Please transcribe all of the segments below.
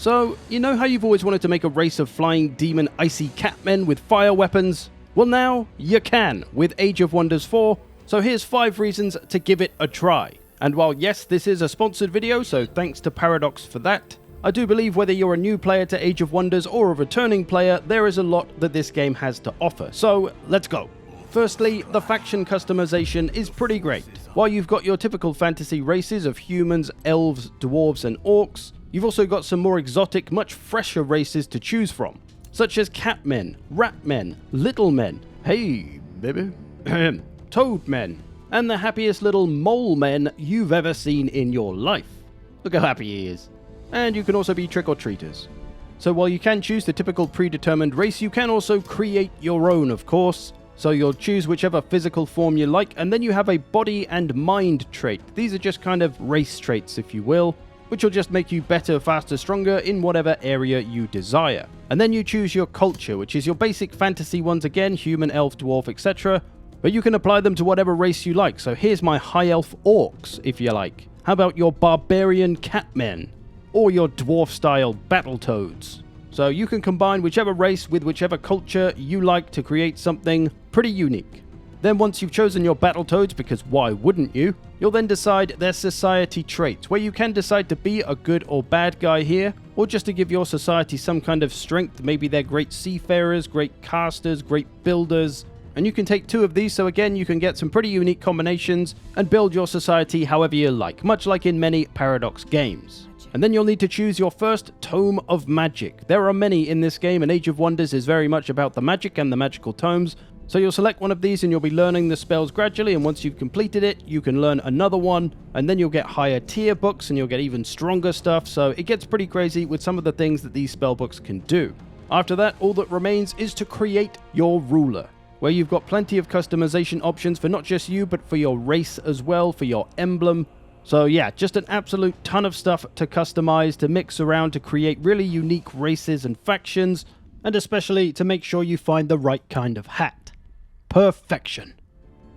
So, you know how you've always wanted to make a race of flying demon icy catmen with fire weapons? Well now, you can with Age of Wonders 4, so here's 5 reasons to give it a try. And while yes, this is a sponsored video, so thanks to Paradox for that, I do believe whether you're a new player to Age of Wonders or a returning player, there is a lot that this game has to offer. So, let's go. Firstly, the faction customization is pretty great. While you've got your typical fantasy races of humans, elves, dwarves and orcs, you've also got some more exotic, much fresher races to choose from, such as catmen, ratmen, little men, hey baby, toad men, and the happiest little mole men you've ever seen in your life. Look how happy he is. And you can also be trick-or-treaters. So while you can choose the typical predetermined race, you can also create your own, of course. So you'll choose whichever physical form you like, and then you have a body and mind trait. These are just kind of race traits, if you will, which will just make you better, faster, stronger in whatever area you desire. And then you choose your culture, which is your basic fantasy ones again, human, elf, dwarf, etc. But you can apply them to whatever race you like. So here's my high elf orcs, if you like. How about your barbarian catmen? Or your dwarf-style battletoads? So you can combine whichever race with whichever culture you like to create something pretty unique. Then once you've chosen your Battletoads, because why wouldn't you, you'll then decide their society traits, where you can decide to be a good or bad guy here, or just to give your society some kind of strength. Maybe they're great seafarers, great casters, great builders, and you can take 2 of these, so again you can get some pretty unique combinations and build your society however you like, much like in many Paradox games. And then you'll need to choose your first Tome of Magic. There are many in this game, and Age of Wonders is very much about the magic and the magical tomes. So you'll select one of these and you'll be learning the spells gradually, and once you've completed it, you can learn another one, and then you'll get higher tier books and you'll get even stronger stuff, so it gets pretty crazy with some of the things that these spell books can do. After that, all that remains is to create your ruler, where you've got plenty of customization options for not just you, but for your race as well, for your emblem. So yeah, just an absolute ton of stuff to customize, to mix around, to create really unique races and factions, and especially to make sure you find the right kind of hat. Perfection.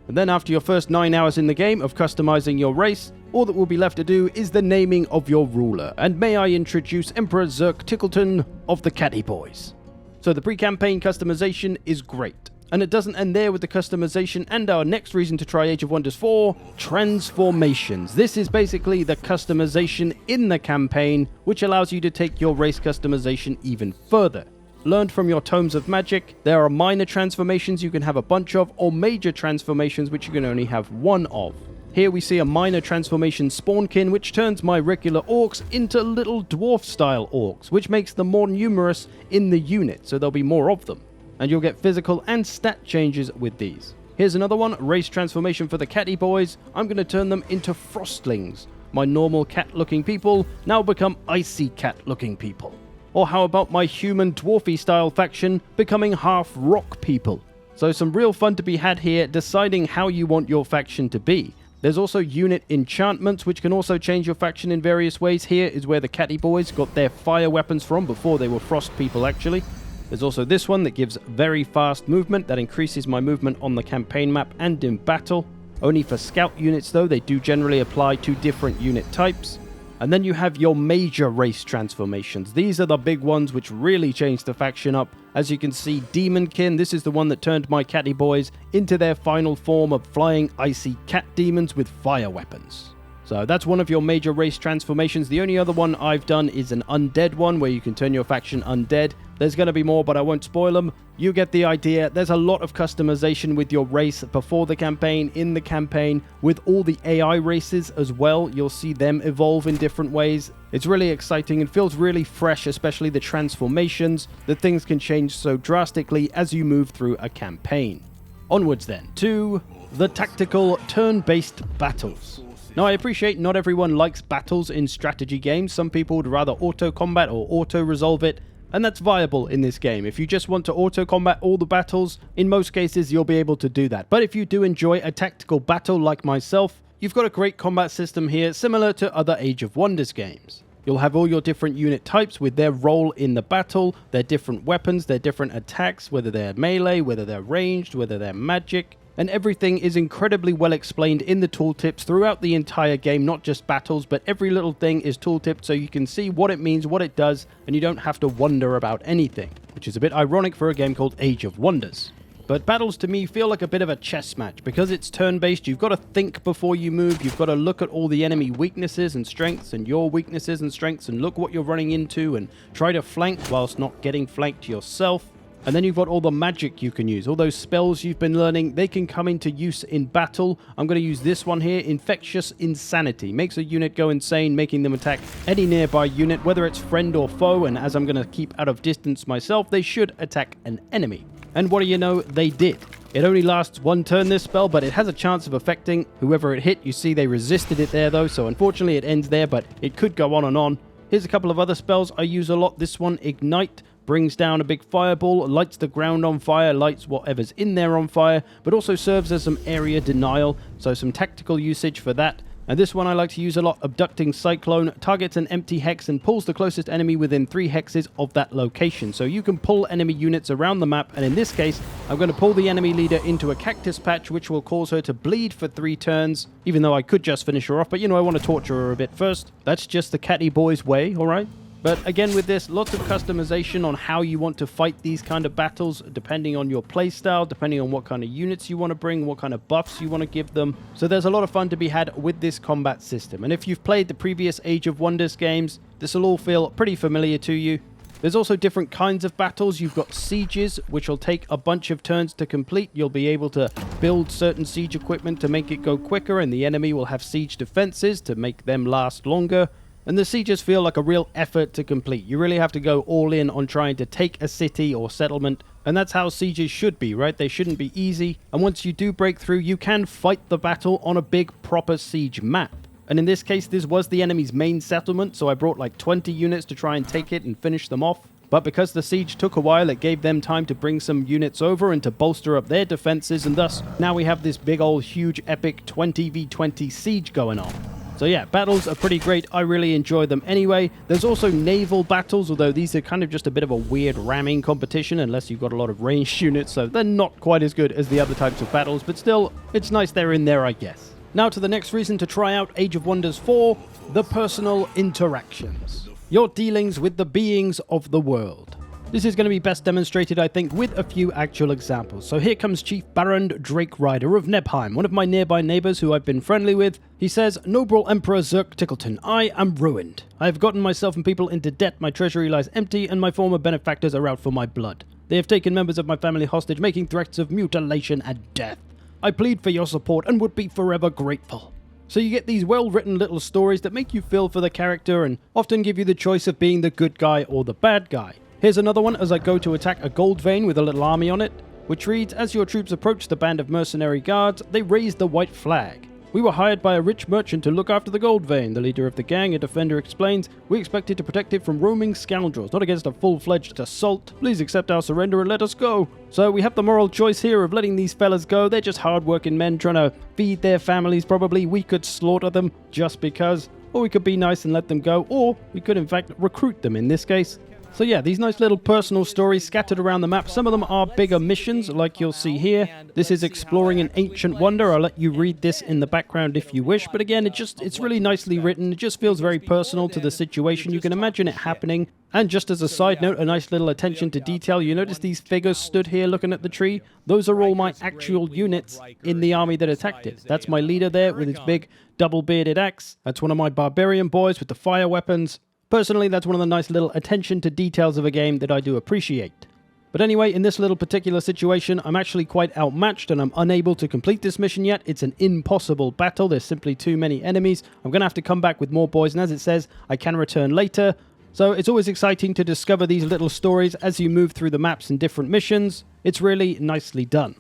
And then after your first 9 hours in the game of customizing your race, all that will be left to do is the naming of your ruler. And may I introduce Emperor Zerkovich of the Catty Boys. So the pre-campaign customization is great. And it doesn't end there with the customization, and our next reason to try Age of Wonders 4, transformations. This is basically the customization in the campaign, which allows you to take your race customization even further. Learned from your Tomes of Magic, there are minor transformations you can have a bunch of, or major transformations which you can only have one of. Here we see a minor transformation Spawnkin, which turns my regular orcs into little dwarf-style orcs, which makes them more numerous in the unit, so there'll be more of them. And you'll get physical and stat changes with these. Here's another one, race transformation for the Catty Boys. I'm going to turn them into Frostlings. My normal cat-looking people now become icy cat-looking people. Or how about my human dwarfy-style faction becoming half rock people? So some real fun to be had here, deciding how you want your faction to be. There's also unit enchantments, which can also change your faction in various ways. Here is where the Catty Boys got their fire weapons from before they were frost people actually. There's also this one that gives very fast movement, that increases my movement on the campaign map and in battle. Only for scout units though, they do generally apply to different unit types. And then you have your major race transformations. These are the big ones which really change the faction up. As you can see, Demonkin, this is the one that turned my Catty Boys into their final form of flying icy cat demons with fire weapons. So that's one of your major race transformations. The only other one I've done is an undead one, where you can turn your faction undead. There's going to be more, but I won't spoil them. You get the idea. There's a lot of customization with your race before the campaign, in the campaign, with all the AI races as well. You'll see them evolve in different ways. It's really exciting and feels really fresh, especially the transformations, that things can change so drastically as you move through a campaign. Onwards then to the tactical turn-based battles. Now, I appreciate not everyone likes battles in strategy games. Some people would rather auto-combat or auto-resolve it, and that's viable in this game. If you just want to auto-combat all the battles, in most cases you'll be able to do that. But if you do enjoy a tactical battle like myself, you've got a great combat system here, similar to other Age of Wonders games. You'll have all your different unit types with their role in the battle, their different weapons, their different attacks, whether they're melee, whether they're ranged, whether they're magic. and everything is incredibly well explained in the tooltips throughout the entire game, not just battles, but every little thing is tooltipped so you can see what it means, what it does, and you don't have to wonder about anything, which is a bit ironic for a game called Age of Wonders. But battles to me feel like a bit of a chess match. Because it's turn-based, you've got to think before you move, you've got to look at all the enemy weaknesses and strengths and your weaknesses and strengths and look what you're running into and try to flank whilst not getting flanked yourself. And then you've got all the magic you can use. All those spells you've been learning, they can come into use in battle. I'm going to use this one here, Infectious Insanity. Makes a unit go insane, making them attack any nearby unit, whether it's friend or foe. And as I'm going to keep out of distance myself, they should attack an enemy. And what do you know, they did. It only lasts one turn, this spell, but it has a chance of affecting whoever it hit. You see they resisted it there though, so unfortunately it ends there, but it could go on and on. Here's a couple of other spells I use a lot. This one, Ignite, brings down a big fireball, lights the ground on fire, lights whatever's in there on fire, but also serves as some area denial, so some tactical usage for that. And this one I like to use a lot, Abducting Cyclone, targets an empty hex and pulls the closest enemy within 3 hexes of that location. So you can pull enemy units around the map, and in this case, I'm going to pull the enemy leader into a cactus patch, which will cause her to bleed for 3 turns, even though I could just finish her off, but you know, I want to torture her a bit first. That's just the catty boy's way, alright? But again with this, lots of customization on how you want to fight these kind of battles, depending on your playstyle, depending on what kind of units you want to bring, what kind of buffs you want to give them. So there's a lot of fun to be had with this combat system. And if you've played the previous Age of Wonders games, this will all feel pretty familiar to you. There's also different kinds of battles. You've got sieges, which will take a bunch of turns to complete. You'll be able to build certain siege equipment to make it go quicker, and the enemy will have siege defenses to make them last longer. And the sieges feel like a real effort to complete. You really have to go all in on trying to take a city or settlement. And that's how sieges should be, right? They shouldn't be easy. And once you do break through, you can fight the battle on a big proper siege map. And in this case, this was the enemy's main settlement, so I brought like 20 units to try and take it and finish them off. But because the siege took a while, it gave them time to bring some units over and to bolster up their defenses, and thus now we have this big old huge epic 20v20 siege going on. So yeah, battles are pretty great. I really enjoy them anyway. There's also naval battles, although these are kind of just a bit of a weird ramming competition unless you've got a lot of ranged units, so they're not quite as good as the other types of battles, but still, it's nice they're in there, I guess. Now to the next reason to try out Age of Wonders 4, the personal interactions. Your dealings with the beings of the world. This is going to be best demonstrated, I think, with a few actual examples. So here comes Chief Baron Drake Rider of Nebheim, one of my nearby neighbors who I've been friendly with. He says, "Noble Emperor Zerk Tickleton, I am ruined. I have gotten myself and people into debt, my treasury lies empty, and my former benefactors are out for my blood. They have taken members of my family hostage, making threats of mutilation and death. I plead for your support and would be forever grateful." So you get these well-written little stories that make you feel for the character and often give you the choice of being the good guy or the bad guy. Here's another one as I go to attack a gold vein with a little army on it, which reads, "As your troops approach the band of mercenary guards, they raise the white flag. We were hired by a rich merchant to look after the gold vein. The leader of the gang, a defender, explains, we expected to protect it from roaming scoundrels, not against a full-fledged assault. Please accept our surrender and let us go." So we have the moral choice here of letting these fellas go. They're just hard-working men trying to feed their families probably. We could slaughter them just because, or we could be nice and let them go, or we could in fact recruit them in this case. So yeah, these nice little personal stories scattered around the map. Some of them are bigger missions, like you'll see here. This is exploring an ancient wonder. I'll let you read this in the background if you wish. But again, it's really nicely written. It just feels very personal to the situation. You can imagine it happening. And just as a side note, a nice little attention to detail. You notice these figures stood here looking at the tree? Those are all my actual units in the army that attacked it. That's my leader there with his big double-bearded axe. That's one of my barbarian boys with the fire weapons. Personally, that's one of the nice little attention to details of a game that I do appreciate. But anyway, in this little particular situation, I'm actually quite outmatched and I'm unable to complete this mission yet. It's an impossible battle. There's simply too many enemies. I'm going to have to come back with more boys, and as it says, I can return later. So it's always exciting to discover these little stories as you move through the maps and different missions. It's really nicely done.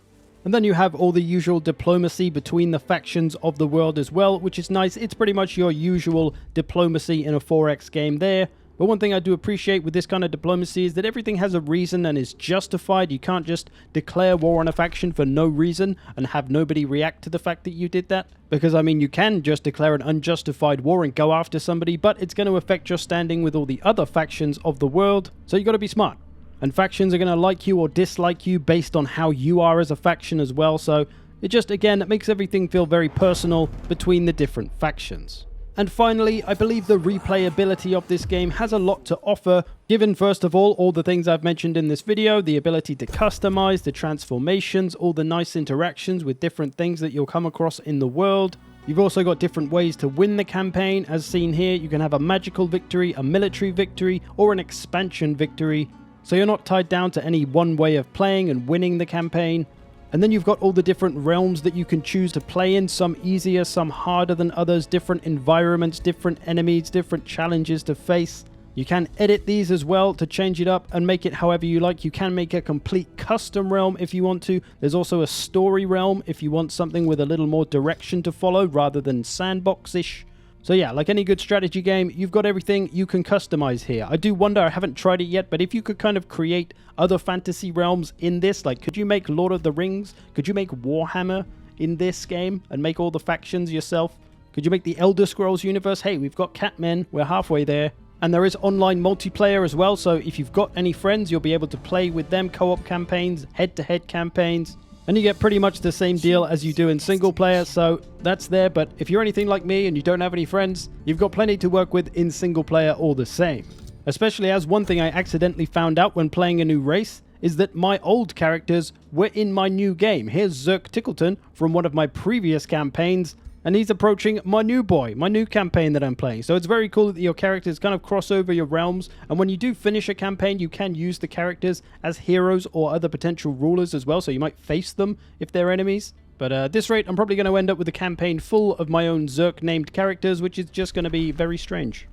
And then you have all the usual diplomacy between the factions of the world as well, which is nice. It's pretty much your usual diplomacy in a 4X game there. But one thing I do appreciate with this kind of diplomacy is that everything has a reason and is justified. You can't just declare war on a faction for no reason and have nobody react to the fact that you did that. Because, I mean, you can just declare an unjustified war and go after somebody, but it's going to affect your standing with all the other factions of the world. So you got to be smart. And factions are going to like you or dislike you based on how you are as a faction as well, so It just, again, makes everything feel very personal between the different factions. And finally, I believe the replayability of this game has a lot to offer, given first of all the things I've mentioned in this video, the ability to customize, the transformations, all the nice interactions with different things that you'll come across in the world. You've also got different ways to win the campaign, as seen here. You can have a magical victory, a military victory, or an expansion victory. So you're not tied down to any one way of playing and winning the campaign. And then you've got all the different realms that you can choose to play in, some easier, some harder than others, different environments, different enemies, different challenges to face. You can edit these as well to change it up and make it however you like. You can make a complete custom realm if you want to. There's also a story realm if you want something with a little more direction to follow rather than sandbox-ish. So yeah, like any good strategy game, you've got everything you can customize here. I do wonder, I haven't tried it yet, but if you could kind of create other fantasy realms in this, like could you make Lord of the Rings? Could you make Warhammer in this game and make all the factions yourself? Could you make the Elder Scrolls universe? Hey, we've got Catmen, we're halfway there. And there is online multiplayer as well, so if you've got any friends, you'll be able to play with them, co-op campaigns, head-to-head campaigns. And you get pretty much the same deal as you do in single player, so that's there. But if you're anything like me and you don't have any friends, you've got plenty to work with in single player all the same. Especially as one thing I accidentally found out when playing a new race is that my old characters were in my new game. Here's Zerkovich from one of my previous campaigns, and he's approaching my new boy, my new campaign that I'm playing. So it's very cool that your characters kind of cross over your realms, and when you do finish a campaign, you can use the characters as heroes or other potential rulers as well, so you might face them if they're enemies. But at this rate, I'm probably going to end up with a campaign full of my own Zerk-named characters, which is just going to be very strange.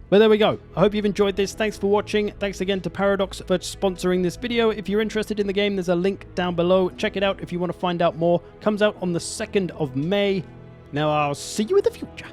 But there we go. I hope you've enjoyed this. Thanks for watching. Thanks again to Paradox for sponsoring this video. If you're interested in the game, there's a link down below. Check it out if you want to find out more. Comes out on the 2nd of May. Now, I'll see you in the future.